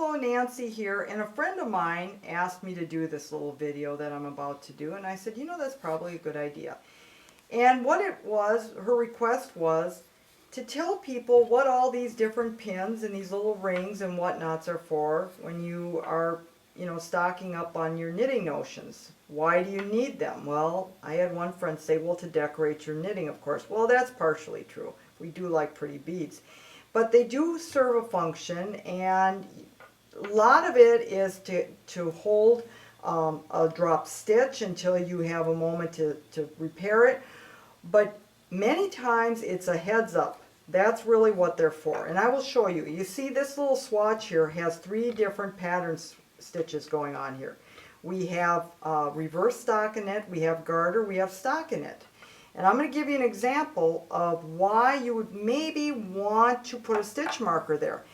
hello, Nancy here, and a friend of mine asked me to do this little video that I'm about to do, and I said, you know, that's probably a good idea. And what it was, her request was to tell people what all these different pins and these little rings and whatnots are for when you are, you know, stocking up on your knitting notions. Why do you need them? Well, I had one friend say, well, to decorate your knitting, of course. Well, that's partially true. We do like pretty beads. But they do serve a function, and a lot of it is to hold a drop stitch until you have a moment to repair it. But many times it's a heads up. That's really what they're for. And I will show you. You see this little swatch here has 3 different pattern stitches going on here. We have reverse stockinette, we have garter, we have stockinette. And I'm going to give you an example of why you would maybe want to put a stitch marker there.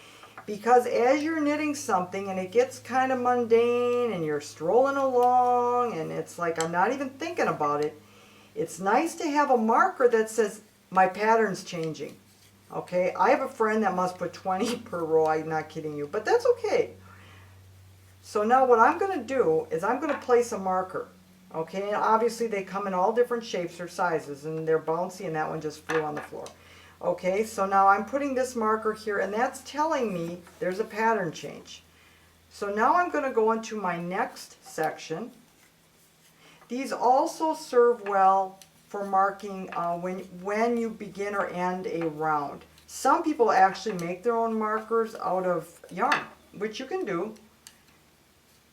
Because as you're knitting something and it gets kind of mundane and you're strolling along and it's like I'm not even thinking about it, it's nice to have a marker that says my pattern's changing. Okay, I have a friend that must put 20 per row, I'm not kidding you, but that's okay. So now what I'm going to do is I'm going to place a marker. Okay, and obviously they come in all different shapes or sizes, and they're bouncy, and that one just flew on the floor. Okay, so now I'm putting this marker here, and that's telling me there's a pattern change. So now I'm going to go into my next section. These also serve well for marking when you begin or end a round. Some people actually make their own markers out of yarn, which you can do.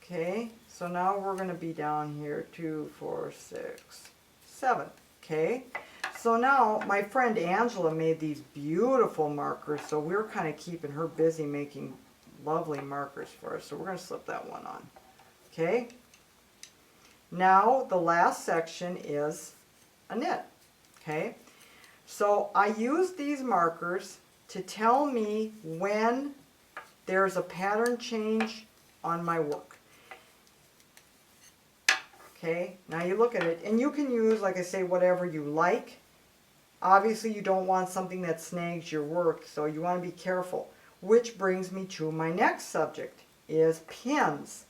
Okay, so now we're going to be down here 2, 4, 6, 7. Okay, so now my friend Angela made these beautiful markers, so we're kind of keeping her busy making lovely markers for us. So we're going to slip that one on. Okay, now the last section is a knit. Okay, so I use these markers to tell me when there's a pattern change on my work. Okay, now you look at it, and you can use, like I say, whatever you like. Obviously, you don't want something that snags your work, so you want to be careful. Which brings me to my next subject, is pins.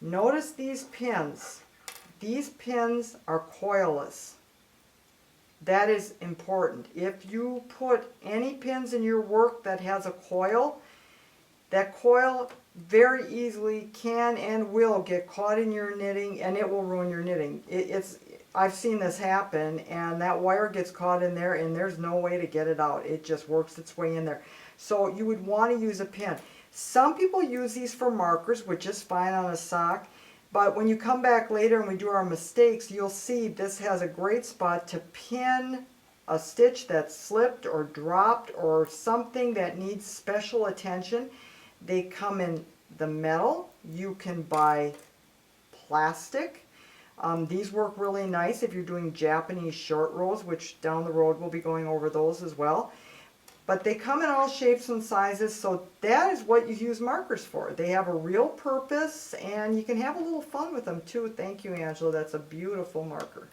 Notice these pins. These pins are coilless. That is important. If you put any pins in your work that has a coil, that coil very easily can and will get caught in your knitting, and it will ruin your knitting. I've seen this happen, and that wire gets caught in there and there's no way to get it out. It just works its way in there. So you would want to use a pin. Some people use these for markers, which is fine on a sock, but when you come back later and we do our mistakes, you'll see this has a great spot to pin a stitch that's slipped or dropped or something that needs special attention. They come in the metal. You can buy plastic. These work really nice if you're doing Japanese short rows, which down the road we'll be going over those as well. But they come in all shapes and sizes, so that is what you use markers for. They have a real purpose, and you can have a little fun with them too. Thank you, Angela. That's a beautiful marker.